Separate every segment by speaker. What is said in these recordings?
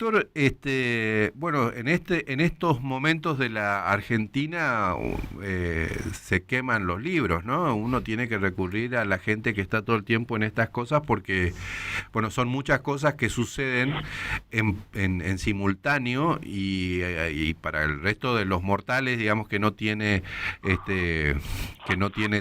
Speaker 1: Doctor, bueno, en estos momentos de la Argentina se queman los libros, ¿no? Uno tiene que recurrir a la gente que está todo el tiempo en estas cosas porque, bueno, son muchas cosas que suceden en simultáneo y para el resto de los mortales, digamos que no tiene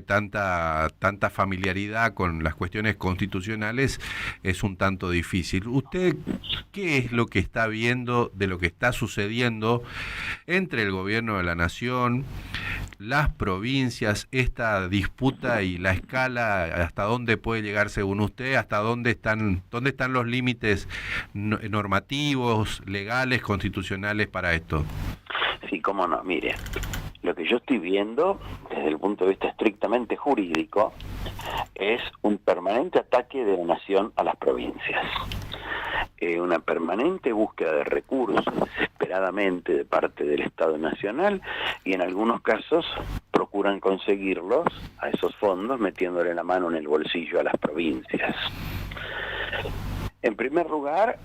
Speaker 1: tanta familiaridad con las cuestiones constitucionales, es un tanto difícil. ¿Usted qué es lo que está viendo de lo que está sucediendo entre el gobierno de la nación, las provincias, esta disputa y la escala, hasta dónde puede llegar según usted, hasta dónde están los límites normativos, legales, constitucionales para esto?
Speaker 2: Sí, cómo no, mire, lo que yo estoy viendo desde el punto de vista estrictamente jurídico es un permanente ataque de la nación a las provincias. Una permanente búsqueda de recursos desesperadamente de parte del Estado Nacional y en algunos casos procuran conseguirlos a esos fondos metiéndole la mano en el bolsillo a las provincias. En primer lugar,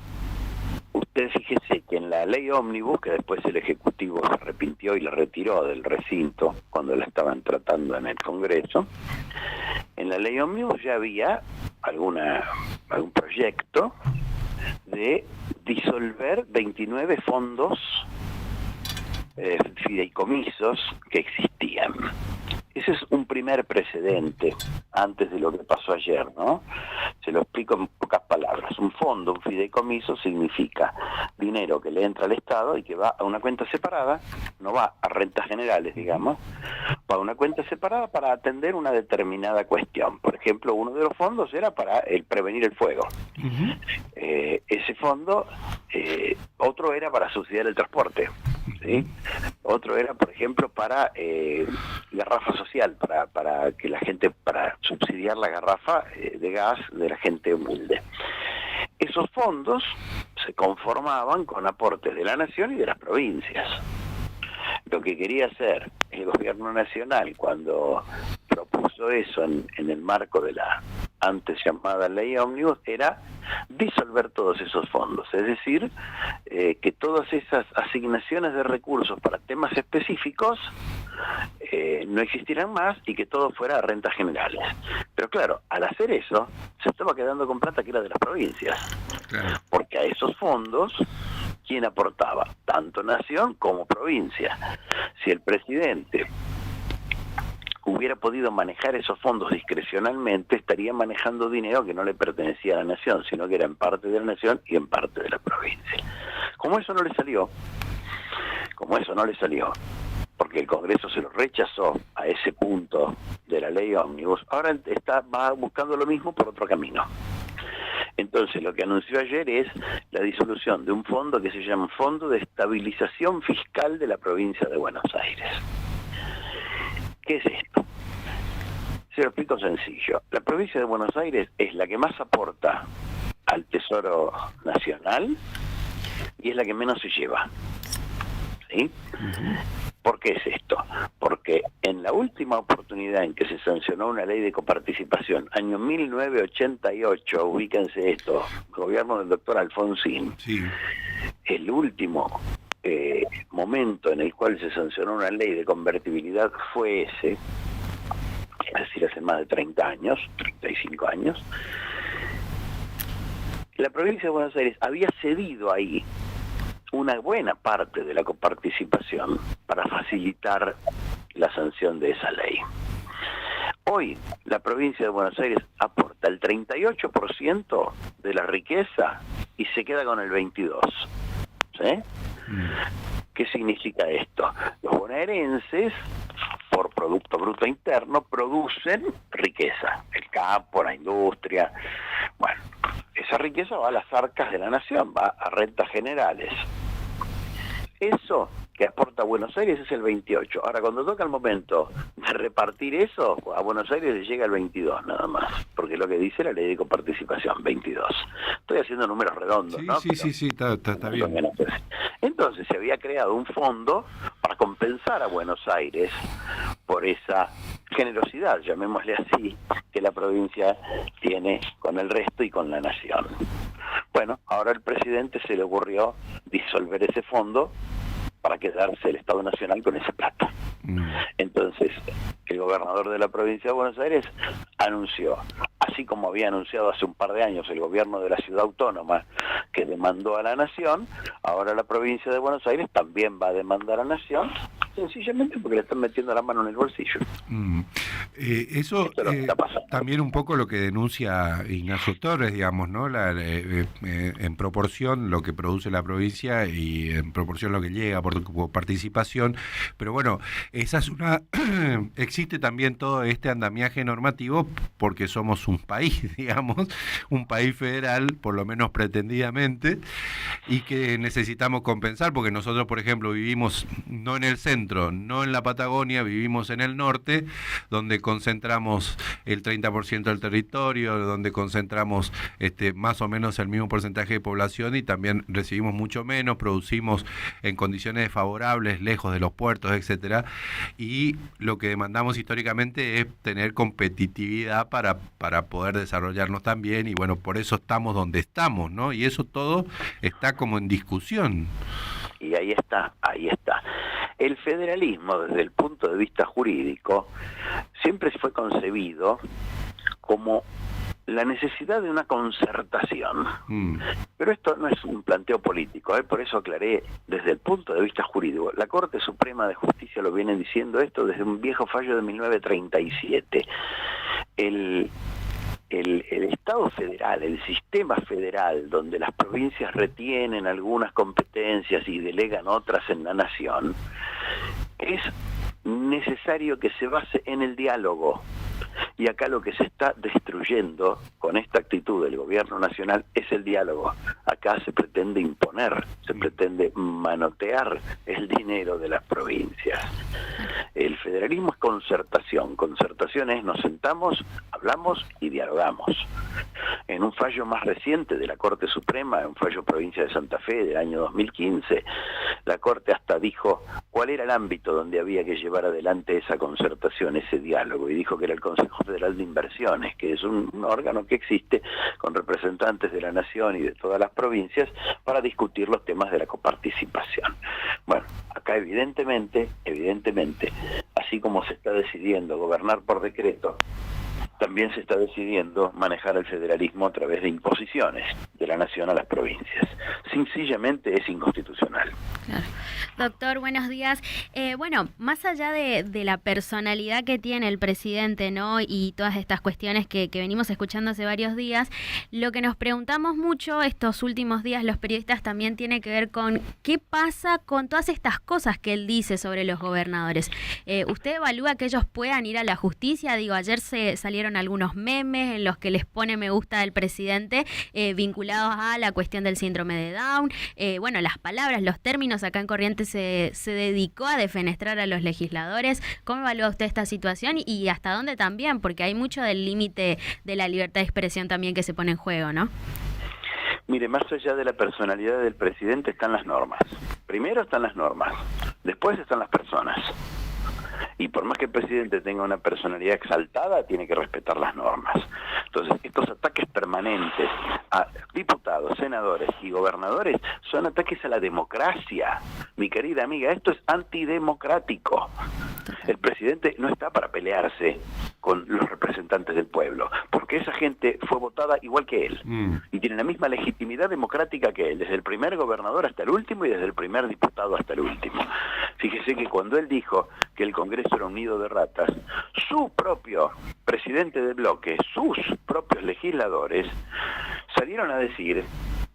Speaker 2: usted fíjese que en la ley ómnibus, que después el Ejecutivo se arrepintió y la retiró del recinto cuando la estaban tratando en el Congreso, en la ley ómnibus ya había algún proyecto de disolver 29 fondos fideicomisos que existían. Ese es un primer precedente antes de lo que pasó ayer, ¿no? Se lo explico en pocas palabras. Un fondo, un fideicomiso, significa dinero que le entra al Estado y que va a una cuenta separada, no va a rentas generales, digamos, va a una cuenta separada para atender una determinada cuestión. Por ejemplo, uno de los fondos era para prevenir el fuego. Uh-huh. Ese fondo, otro era para subsidiar el transporte, ¿sí? Otro era, por ejemplo, para garrafa social, para que la gente, para subsidiar la garrafa de gas de la gente humilde. Esos fondos se conformaban con aportes de la nación y de las provincias. Lo que quería hacer el gobierno nacional cuando propuso eso en el marco de la antes llamada ley ómnibus era disolver todos esos fondos, es decir, que todas esas asignaciones de recursos para temas específicos no existieran más y que todo fuera a rentas generales. Pero claro, al hacer eso, se estaba quedando con plata que era de las provincias, porque a esos fondos, ¿quién aportaba? Tanto nación como provincia. Si el presidente hubiera podido manejar esos fondos discrecionalmente, estaría manejando dinero que no le pertenecía a la nación, sino que era en parte de la nación y en parte de la provincia. Como eso no le salió, porque el Congreso se lo rechazó a ese punto de la ley ómnibus, ahora va buscando lo mismo por otro camino. Entonces, lo que anunció ayer es la disolución de un fondo que se llama Fondo de Estabilización Fiscal de la Provincia de Buenos Aires. ¿Qué es esto? Se lo explico sencillo. La provincia de Buenos Aires es la que más aporta al Tesoro Nacional y es la que menos se lleva. ¿Sí? ¿Por qué es esto? Porque en la última oportunidad en que se sancionó una ley de coparticipación, año 1988, ubíquense esto, gobierno del doctor Alfonsín, sí. El último momento en el cual se sancionó una ley de convertibilidad fue ese, es decir, hace más de 30 años, 35 años. La provincia de Buenos Aires había cedido ahí una buena parte de la coparticipación para facilitar la sanción de esa ley. Hoy, la provincia de Buenos Aires aporta el 38% de la riqueza y se queda con el 22%. ¿Sí? ¿Qué significa esto? Los bonaerenses, por Producto Bruto Interno, producen riqueza. El campo, la industria. Bueno, esa riqueza va a las arcas de la nación, va a rentas generales. Eso que aporta a Buenos Aires es el 28. Ahora, cuando toca el momento de repartir eso, a Buenos Aires le llega el 22 nada más, porque es lo que dice la ley de coparticipación, 22. Estoy haciendo números redondos,
Speaker 1: sí,
Speaker 2: ¿no?
Speaker 1: Sí, está bien.
Speaker 2: Entonces se había creado un fondo para compensar a Buenos Aires por esa generosidad, llamémosle así, que la provincia tiene con el resto y con la nación. Bueno, ahora al presidente se le ocurrió disolver ese fondo para quedarse el Estado Nacional con esa plata. Entonces, el gobernador de la provincia de Buenos Aires anunció, así como había anunciado hace un par de años el gobierno de la ciudad autónoma que demandó a la nación, ahora la provincia de Buenos Aires también va a demandar a la nación, sencillamente porque le están metiendo la mano en el bolsillo.
Speaker 1: Eso también un poco lo que denuncia Ignacio Torres, digamos, ¿no? En proporción lo que produce la provincia y en proporción lo que llega por participación, pero bueno, esa es una existe también todo este andamiaje normativo porque somos un país, digamos, un país federal, por lo menos pretendidamente, y que necesitamos compensar, porque nosotros, por ejemplo, vivimos no en el centro, no en la Patagonia, vivimos en el norte, donde concentramos el 30% del territorio, donde concentramos más o menos el mismo porcentaje de población y también recibimos mucho menos, producimos en condiciones favorables, lejos de los puertos, etcétera, y lo que demandamos históricamente es tener competitividad para poder desarrollarnos también, y bueno, por eso estamos donde estamos, ¿no? Y eso todo está como en discusión.
Speaker 2: Y ahí está. El federalismo, desde el punto de vista jurídico, siempre fue concebido como la necesidad de una concertación. Pero esto no es un planteo político, por eso aclaré desde el punto de vista jurídico. La Corte Suprema de Justicia lo viene diciendo esto desde un viejo fallo de 1937. El Estado federal, el sistema federal, donde las provincias retienen algunas competencias y delegan otras en la nación, es necesario que se base en el diálogo. Y acá lo que se está destruyendo con esta actitud del gobierno nacional es el diálogo. Acá se pretende imponer, se pretende manotear el dinero de las provincias. El federalismo es concertación. Concertación es nos sentamos, hablamos y dialogamos. En un fallo más reciente de la Corte Suprema, en un fallo provincia de Santa Fe del año 2015, la Corte hasta dijo cuál era el ámbito donde había que llevar adelante esa concertación, ese diálogo, y dijo que era el Consejo Federal de Inversiones, que es un órgano que existe con representantes de la nación y de todas las provincias para discutir los temas de la coparticipación. Bueno, acá evidentemente, así como se está decidiendo gobernar por decreto, también se está decidiendo manejar el federalismo a través de imposiciones de la nación a las provincias. Sencillamente es inconstitucional.
Speaker 3: Claro. Doctor, buenos días. Bueno, más allá de la personalidad que tiene el presidente, ¿no? Y todas estas cuestiones que venimos escuchando hace varios días, lo que nos preguntamos mucho estos últimos días los periodistas también tiene que ver con qué pasa con todas estas cosas que él dice sobre los gobernadores. ¿Usted evalúa que ellos puedan ir a la justicia? Digo, ayer se salieron algunos memes en los que les pone me gusta al presidente vinculados a la cuestión del síndrome de Down. Bueno, las palabras, los términos, acá en Corrientes se dedicó a defenestrar a los legisladores. ¿Cómo evalúa usted esta situación y hasta dónde también? Porque hay mucho del límite de la libertad de expresión también que se pone en juego, ¿no?
Speaker 2: Mire, más allá de la personalidad del presidente están las normas. Primero están las normas, después están las personas. Y por más que el presidente tenga una personalidad exaltada, tiene que respetar las normas. Entonces, estos ataques permanentes a diputados, senadores y gobernadores son ataques a la democracia. Mi querida amiga, esto es antidemocrático. El presidente no está para pelearse con los representantes del pueblo, porque esa gente fue votada igual que él, y tiene la misma legitimidad democrática que él, desde el primer gobernador hasta el último y desde el primer diputado hasta el último. Fíjese que cuando él dijo que el Congreso era un nido de ratas, su propio presidente del bloque, sus propios legisladores, salieron a decir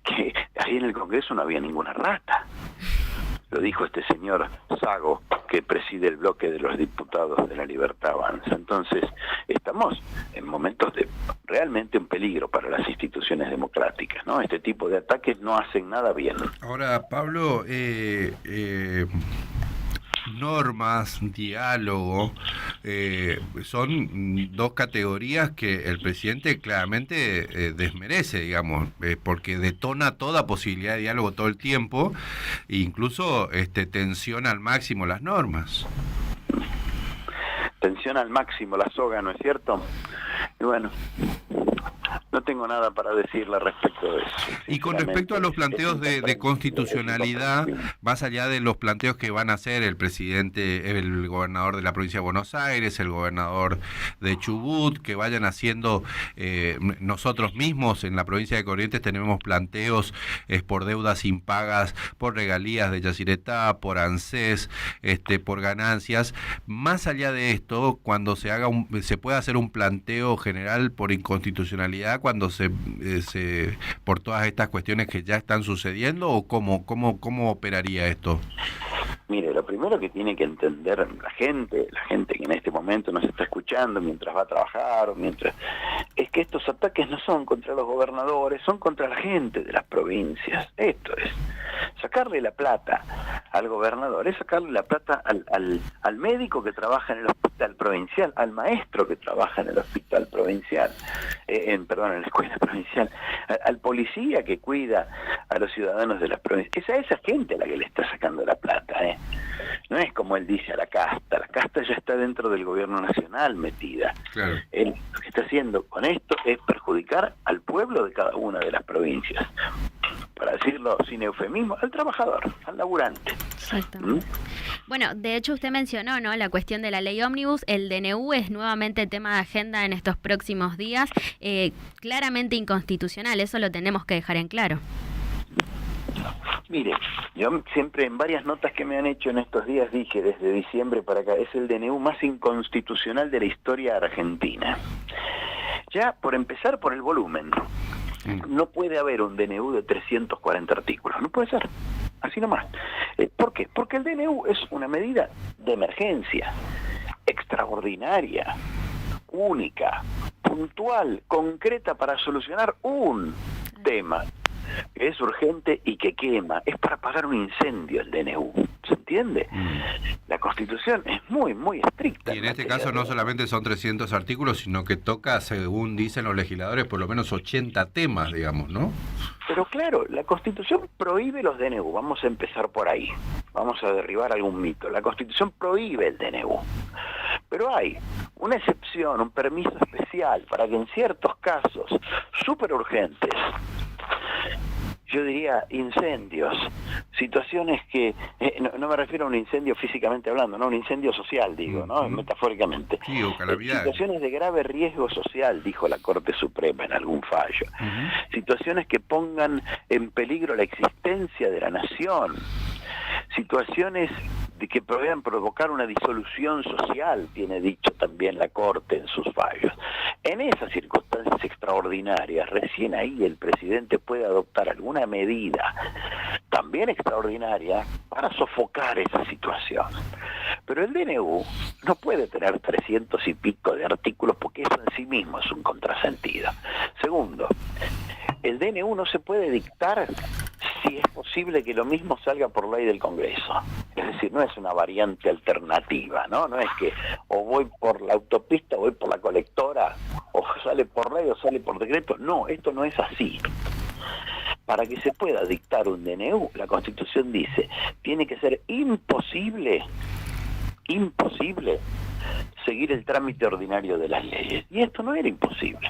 Speaker 2: que ahí en el Congreso no había ninguna rata. Lo dijo este señor Sago, que preside el bloque de los diputados de la Libertad Avanza. Entonces, estamos en momentos de realmente un peligro para las instituciones democráticas, ¿no? Este tipo de ataques no hacen nada bien.
Speaker 1: Ahora, Pablo, normas, diálogo, son dos categorías que el presidente claramente desmerece, digamos, porque detona toda posibilidad de diálogo todo el tiempo e incluso tensiona al máximo las normas.
Speaker 2: tensión al máximo la soga, ¿no es cierto? Y bueno, no tengo nada para decirle respecto de eso.
Speaker 1: Y con respecto a los planteos de constitucionalidad, más allá de los planteos que van a hacer el presidente, el gobernador de la provincia de Buenos Aires, el gobernador de Chubut, que vayan haciendo, nosotros mismos en la provincia de Corrientes tenemos planteos por deudas impagas, por regalías de Yacyretá, por ANSES, por ganancias. Más allá de esto, cuando se puede hacer un planteo general por inconstitucionalidad, cuando se por todas estas cuestiones que ya están sucediendo, o cómo operaría esto?
Speaker 2: Mire, lo primero que tiene que entender la gente que en este momento nos está escuchando mientras va a trabajar o es que estos ataques no son contra los gobernadores, son contra la gente de las provincias. Esto es sacarle la plata al gobernador, es sacarle la plata al médico que trabaja en el hospital provincial, al maestro que trabaja en el hospital provincial, en la escuela provincial, al policía que cuida a los ciudadanos de las provincias. Es a esa gente a la que le está sacando la plata, No es como él dice a la casta ya está dentro del gobierno nacional metida. Claro. Él lo que está haciendo con esto es perjudicar al pueblo de cada una de las provincias. Para decirlo sin eufemismo, al trabajador, al laburante.
Speaker 3: Exactamente. Bueno, de hecho usted mencionó, ¿no?, la cuestión de la ley ómnibus. El DNU es nuevamente tema de agenda en estos próximos días. Claramente inconstitucional, eso lo tenemos que dejar en claro.
Speaker 2: Mire, yo siempre en varias notas que me han hecho en estos días dije, desde diciembre para acá, es el DNU más inconstitucional de la historia argentina. Ya, por empezar, por el volumen. No puede haber un DNU de 340 artículos, no puede ser, así nomás. ¿Por qué? Porque el DNU es una medida de emergencia, extraordinaria, única, puntual, concreta para solucionar un tema que es urgente y que quema. Es para apagar un incendio el DNU, ¿se entiende? La Constitución es muy, muy estricta.
Speaker 1: Y en este caso no solamente son 300 artículos, sino que toca, según dicen los legisladores, por lo menos 80 temas, digamos, ¿no?
Speaker 2: Pero claro, la Constitución prohíbe los DNU, vamos a empezar por ahí, vamos a derribar algún mito. La Constitución prohíbe el DNU, pero hay una excepción, un permiso especial para que en ciertos casos súper urgentes, yo diría incendios, situaciones que, no me refiero a un incendio físicamente hablando, no, un incendio social, digo, ¿no? Metafóricamente.
Speaker 1: Sí, o calamidades.
Speaker 2: Situaciones de grave riesgo social, dijo la Corte Suprema en algún fallo. Situaciones que pongan en peligro la existencia de la nación. Situaciones de que puedan provocar una disolución social, tiene dicho también la Corte en sus fallos. En esas circunstancias extraordinarias, recién ahí el presidente puede adoptar alguna medida también extraordinaria para sofocar esa situación. Pero el DNU no puede tener 300 y pico de artículos porque eso en sí mismo es un contrasentido. Segundo, el DNU no se puede dictar si es posible que lo mismo salga por ley del Congreso. Es decir, no es una variante alternativa, ¿no? No es que o voy por la autopista o voy por la colectora, o sale por ley o sale por decreto. No, esto no es así. Para que se pueda dictar un DNU, la Constitución dice, tiene que ser imposible seguir el trámite ordinario de las leyes. Y esto no era imposible.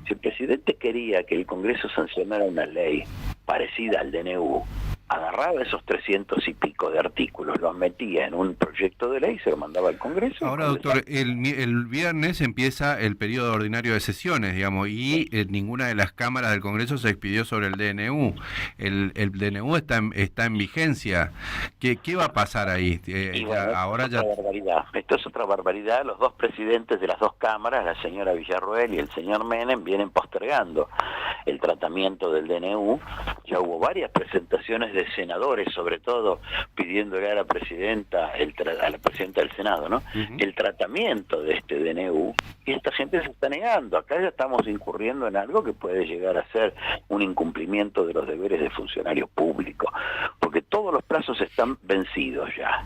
Speaker 2: Si el presidente quería que el Congreso sancionara una ley parecida al DNU, agarraba esos 300 y pico de artículos, los metía en un proyecto de ley y se lo mandaba al Congreso.
Speaker 1: Ahora, doctor, el viernes empieza el periodo ordinario de sesiones, digamos, y ninguna de las cámaras del Congreso se expidió sobre el DNU. El DNU está en vigencia. ¿Qué va a pasar ahí?
Speaker 2: Esto es otra barbaridad. Los dos presidentes de las dos cámaras, la señora Villarroel y el señor Menem, vienen postergando el tratamiento del DNU. Ya hubo varias presentaciones de senadores, sobre todo pidiéndole a la presidenta, a la presidenta del Senado, ¿no? El tratamiento de este DNU, y esta gente se está negando. Acá ya estamos incurriendo en algo que puede llegar a ser un incumplimiento de los deberes de funcionario público, porque todos los plazos están vencidos ya.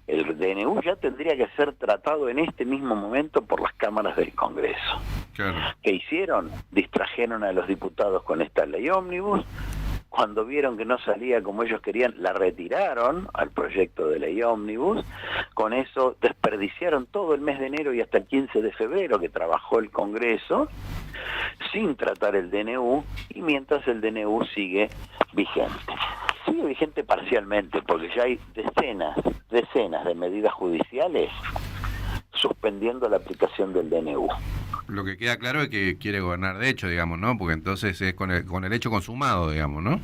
Speaker 2: El DNU ya tendría que ser tratado en este mismo momento por las cámaras del Congreso. Claro. ¿Qué hicieron? Distrajeron a los diputados con esta ley ómnibus. cuando vieron que no salía como ellos querían, la retiraron al proyecto de ley ómnibus. Con eso desperdiciaron todo el mes de enero y hasta el 15 de febrero que trabajó el Congreso sin tratar el DNU, y mientras el DNU sigue vigente. Sigue vigente parcialmente porque ya hay decenas de medidas judiciales suspendiendo la aplicación del DNU.
Speaker 1: Lo que queda claro es que quiere gobernar de hecho, digamos, ¿no? Porque entonces es con el hecho consumado, digamos, ¿no?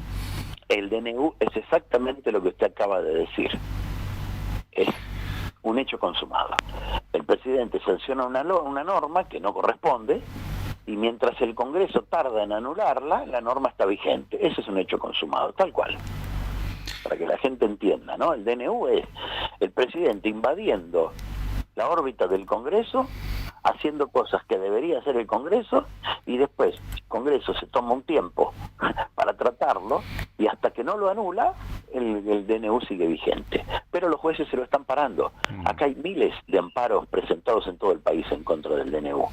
Speaker 2: El DNU es exactamente lo que usted acaba de decir. Es un hecho consumado. El presidente sanciona una norma que no corresponde, y mientras el Congreso tarda en anularla, la norma está vigente. Ese es un hecho consumado, tal cual. Para que la gente entienda, ¿no? El DNU es el presidente invadiendo la órbita del Congreso, haciendo cosas que debería hacer el Congreso, y después el Congreso se toma un tiempo para tratarlo, y hasta que no lo anula, el DNU sigue vigente. Pero los jueces se lo están parando. Acá hay miles de amparos presentados en todo el país en contra del DNU,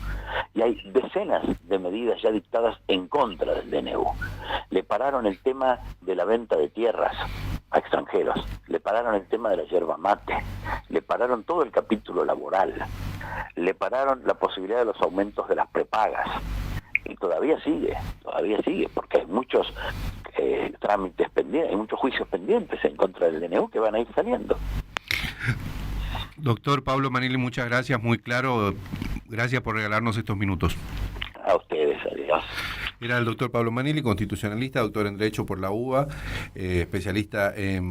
Speaker 2: y hay decenas de medidas ya dictadas en contra del DNU. Le pararon el tema de la venta de tierras a extranjeros, le pararon el tema de la yerba mate, le pararon todo el capítulo laboral, le pararon la posibilidad de los aumentos de las prepagas, y todavía sigue, porque hay muchos trámites pendientes, hay muchos juicios pendientes en contra del DNU que van a ir saliendo.
Speaker 1: Doctor Pablo Manili, muchas gracias, muy claro, gracias por regalarnos estos minutos.
Speaker 2: A ustedes, adiós.
Speaker 1: Era el doctor Pablo Manili, constitucionalista, doctor en Derecho por la UBA, especialista en